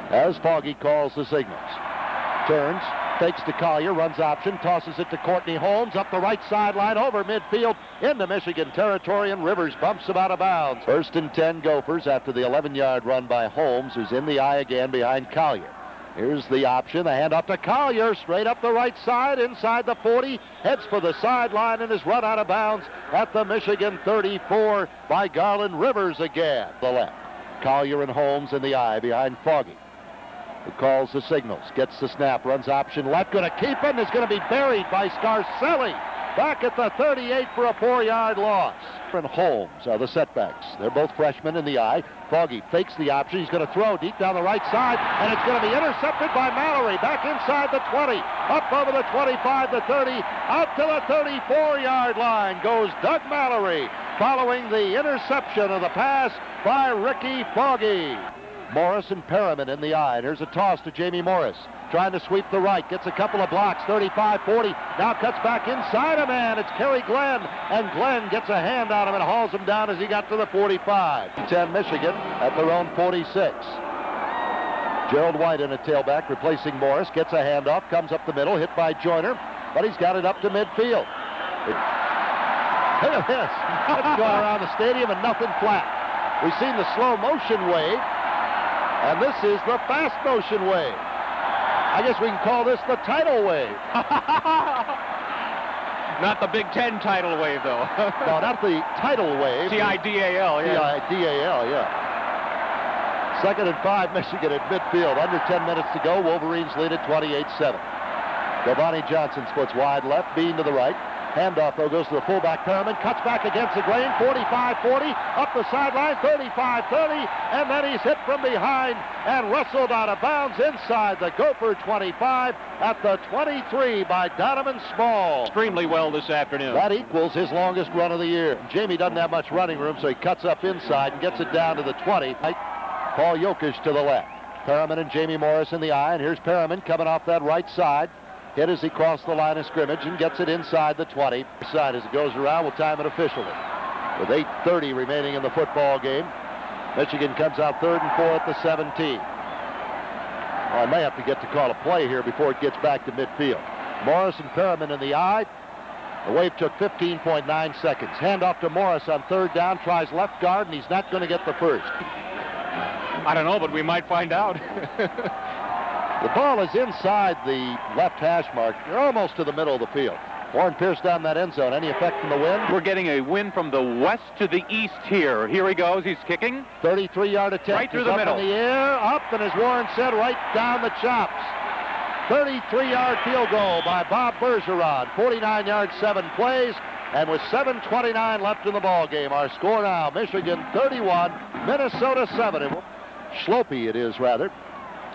S4: as Foggy calls the signals. Turns. Fakes to Collier, runs option, tosses it to Courtney Holmes, up the right sideline, over midfield, into Michigan territory, and Rivers bumps him out of bounds. First and 10 Gophers after the 11-yard run by Holmes, who's in the eye again behind Collier. Here's the option, the handoff to Collier, straight up the right side, inside the 40, heads for the sideline, and is run out of bounds at the Michigan 34 by Garland Rivers again. The left. Collier and Holmes in the eye behind Foggy, who calls the signals, gets the snap, runs option left, going to keep it, and is going to be buried by Scarcelli. Back at the 38 for a 4-yard loss. And Holmes are the setbacks. They're both freshmen in the eye. Foggy fakes the option. He's going to throw deep down the right side, and it's going to be intercepted by Mallory. Back inside the 20, up over the 25, the 30, out to the 34-yard line goes Doug Mallory, following the interception of the pass by Ricky Foggy. Morris and Perriman in the eye. There's a toss to Jamie Morris, trying to sweep the right, gets a couple of blocks, 35, 40, now cuts back inside a man. It's Kerry Glenn, and Glenn gets a hand on him and hauls him down as he got to the 45. 10 Michigan at their own 46. Gerald White in a tailback, replacing Morris, gets a handoff, comes up the middle, hit by Joyner, but he's got it up to midfield. Look at this. Let's go around the stadium and nothing flat. We've seen the slow motion wave, and this is the fast motion wave. I guess we can call this the tidal wave.
S5: Not the Big Ten tidal wave, though.
S4: No, not the tidal wave.
S5: T-I-D-A-L, yeah.
S4: T-I-D-A-L, yeah. 2nd and 5, Michigan at midfield. Under 10 minutes to go. Wolverines lead at 28-7. Giovanni Johnson splits wide left, Bean to the right. Handoff, though, goes to the fullback. Perriman cuts back against the grain, 45-40, up the sideline, 35-30, and then he's hit from behind and wrestled out of bounds inside the Gopher 25 at the 23 by Donovan Small.
S5: Extremely well this afternoon.
S4: That equals his longest run of the year. Jamie doesn't have much running room, so he cuts up inside and gets it down to the 20. Paul Jokic to the left. Perriman and Jamie Morris in the eye, and here's Perriman coming off that right side. Hit as he crossed the line of scrimmage and gets it inside the 20. Side as it goes around, we'll time it officially. with 8:30 remaining in the football game. Michigan comes out 3rd and 4 at the 17. I may have to get to call a play here before it gets back to midfield. Morris and Perriman in the eye. The wave took 15.9 seconds. Handoff to Morris on 3rd down. Tries left guard, and he's not going to get the first.
S5: I don't know, but we might find out.
S4: The ball is inside the left hash mark. You're almost to the middle of the field. Warren Pierce down that end zone. Any effect from the wind?
S6: We're getting a wind from the west to the east here. Here he goes. He's kicking.
S4: 33-yard attempt.
S6: Right through the
S4: up
S6: middle.
S4: In the air, up, and as Warren said, right down the chops. 33-yard field goal by Bob Bergeron. 49 yards, 7 plays, and with 7:29 left in the ball game. Our score now: Michigan 31, Minnesota 7. Schlopy it is, rather.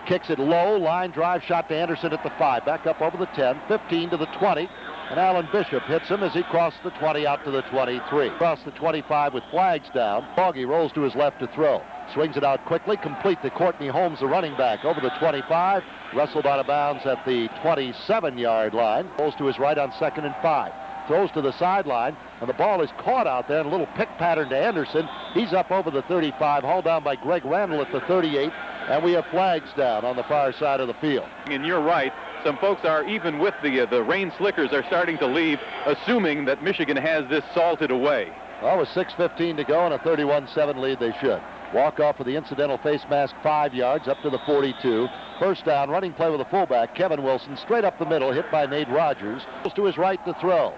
S4: Kicks it low, line drive shot to Anderson at the 5. Back up over the 10, 15 to the 20. And Alan Bishop hits him as he crossed the 20 out to the 23. Across the 25 with flags down. Foggy rolls to his left to throw. Swings it out quickly, complete to Courtney Holmes, the running back, over the 25. Wrestled out of bounds at the 27-yard line. Rolls to his right on 2nd and 5. Throws to the sideline, and the ball is caught out there in a little pick pattern to Anderson. He's up over the 35, hauled down by Greg Randall at the 38, and we have flags down on the far side of the field.
S6: And you're right. Some folks are, even with the rain slickers, are starting to leave, assuming that Michigan has this salted away.
S4: Well, with 6:15 to go and a 31-7 lead, they should. Walk off with the incidental face mask 5 yards up to the 42. First down, running play with the fullback, Kevin Wilson, straight up the middle, hit by Nate Rogers. Goes to his right to throw.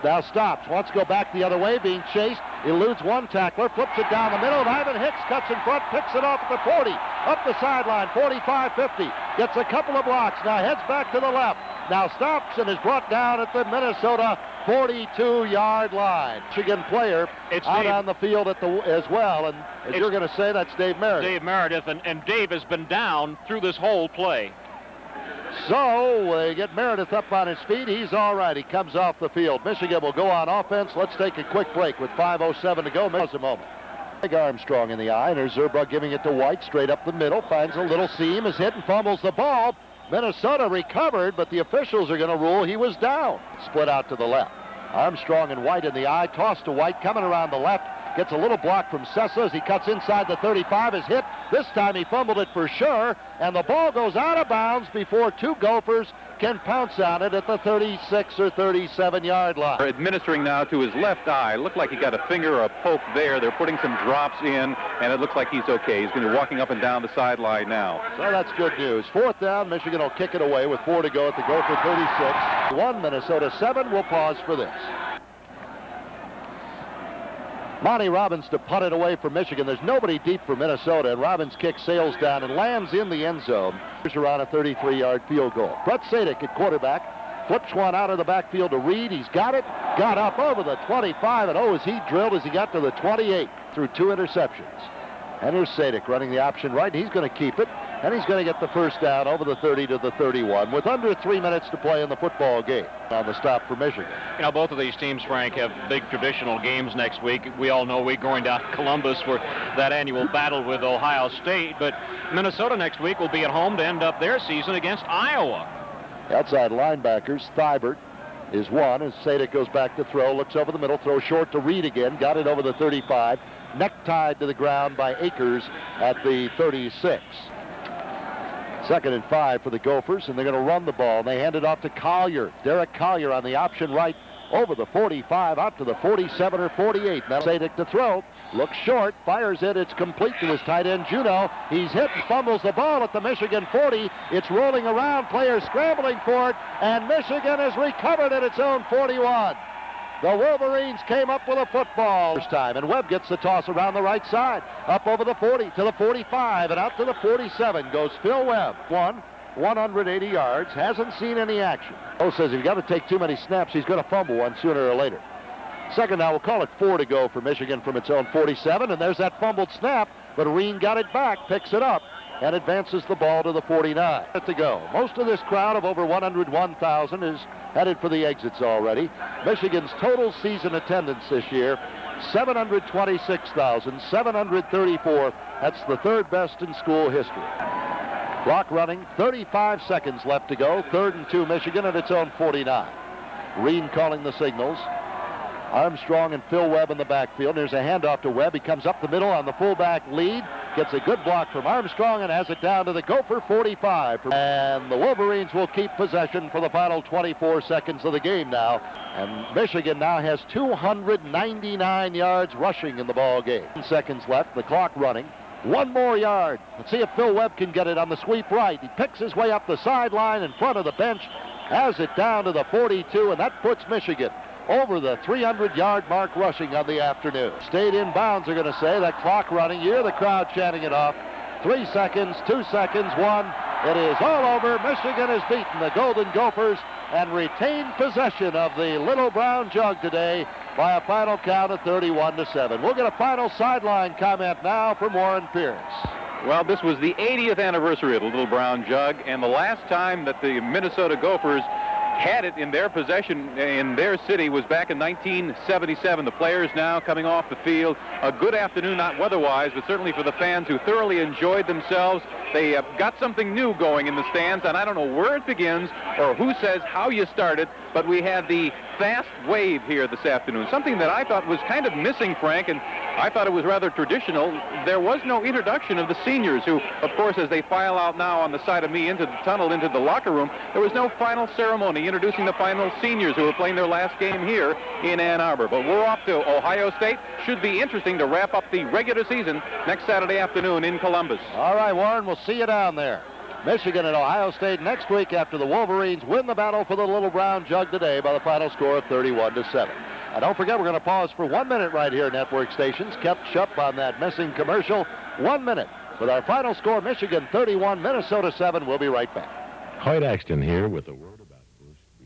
S4: Now stops, wants to go back the other way, being chased, eludes one tackler, flips it down the middle, and Ivan Hicks cuts in front, picks it off at the 40, up the sideline, 45, 50, gets a couple of blocks, now heads back to the left, now stops and is brought down at the Minnesota 42-yard line. Michigan player out on the field as well, and as you're going to say, that's Dave Meredith.
S5: Dave Meredith, and Dave has been down through this whole play.
S4: So they get Meredith up on his feet. He's all right. He comes off the field. Michigan will go on offense. Let's take a quick break with 5:07 to go. Pause a moment. Big Armstrong in the eye, and there's Zerba giving it to White straight up the middle. Finds a little seam, is hit and fumbles the ball. Minnesota recovered, but the officials are going to rule he was down. Split out to the left. Armstrong and White in the eye. Toss to White, coming around the left. Gets a little block from Sessa as he cuts inside the 35, is hit. This time he fumbled it for sure, and the ball goes out of bounds before two Gophers can pounce on it at the 36 or 37-yard line.
S6: They're administering now to his left eye. Looked like he got a finger or a poke there. They're putting some drops in, and it looks like he's okay. He's going to be walking up and down the sideline now.
S4: So that's good news. 4th down, Michigan will kick it away with 4 to go at the Gopher 36. 1, Minnesota 7. We'll pause for this. Monty Robbins to punt it away from Michigan. There's nobody deep for Minnesota, and Robbins' kick sails down and lands in the end zone. Here's around a 33-yard field goal. Brett Sadek at quarterback. Flips one out of the backfield to Reed. He's got it. Got up over the 25, and is he drilled as he got to the 28 through 2 interceptions. And here's Sadek running the option right. He's going to keep it, and he's going to get the first down over the 30 to the 31 with under 3 minutes to play in the football game. On the stop for Michigan.
S5: You know, both of these teams, Frank, have big traditional games next week. We all know we're going down to Columbus for that annual battle with Ohio State, but Minnesota next week will be at home to end up their season against Iowa.
S4: Outside linebackers, Thibert is one as Sadek goes back to throw, looks over the middle, throws short to Reed again, got it over the 35, necktied to the ground by Akers at the 36. 2nd and 5 for the Gophers, and they're going to run the ball. And they hand it off to Collier. Derek Collier on the option right over the 45, out to the 47 or 48. Now Sadek to throw. Looks short, fires it. It's complete to his tight end, Juneau. He's hit and fumbles the ball at the Michigan 40. It's rolling around, players scrambling for it, and Michigan has recovered at its own 41. The Wolverines came up with a football this time, and Webb gets the toss around the right side. Up over the 40 to the 45 and out to the 47 goes Phil Webb. 180 yards, hasn't seen any action. Says if you've got to take too many snaps, he's going to fumble one sooner or later. 2nd now, we'll call it 4 to go for Michigan from its own 47, and there's that fumbled snap, but Reen got it back, picks it up, and advances the ball to the 49. To go. Most of this crowd of over 101,000 is headed for the exits already. Michigan's total season attendance this year, 726,734. That's the 3rd best in school history. Clock running, 35 seconds left to go. 3rd and 2 Michigan at its own 49. Reen calling the signals. Armstrong and Phil Webb in the backfield. There's a handoff to Webb. He comes up the middle on the fullback lead. Gets a good block from Armstrong and has it down to the Gopher 45. And the Wolverines will keep possession for the final 24 seconds of the game now. And Michigan now has 299 yards rushing in the ball game. 10 seconds left, the clock running. One more yard. Let's see if Phil Webb can get it on the sweep right. He picks his way up the sideline in front of the bench, has it down to the 42, and that puts Michigan over the 300-yard mark rushing on the afternoon. Stayed in bounds, they're going to say. That clock running. You hear the crowd chanting it off. 3 seconds, 2 seconds, 1. It is all over. Michigan has beaten the Golden Gophers and retained possession of the Little Brown Jug today by a final count of 31-7. We'll get a final sideline comment now from Warren Pierce.
S6: Well, this was the 80th anniversary of the Little Brown Jug, and the last time that the Minnesota Gophers had it in their possession in their city was back in 1977. The players now coming off the field. A good afternoon, not weather-wise, but certainly for the fans who thoroughly enjoyed themselves. They got something new going in the stands, and I don't know where it begins or who says how you start it, but we had the fast wave here this afternoon, something that I thought was kind of missing, Frank, and I thought it was rather traditional. There was no introduction of the seniors who, of course, as they file out now on the side of me into the tunnel, into the locker room, there was no final ceremony introducing the final seniors who were playing their last game here in Ann Arbor. But we're off to Ohio State. Should be interesting to wrap up the regular season next Saturday afternoon in Columbus.
S4: All right, Warren, we'll see you down there. Michigan and Ohio State next week after the Wolverines win the battle for the Little Brown Jug today by the final score of 31-7. And don't forget, we're going to pause for 1 minute right here, network stations. Catch up on that missing commercial. 1 minute with our final score, Michigan 31, Minnesota 7. We'll be right back.
S7: Hoyt Axton here with a word of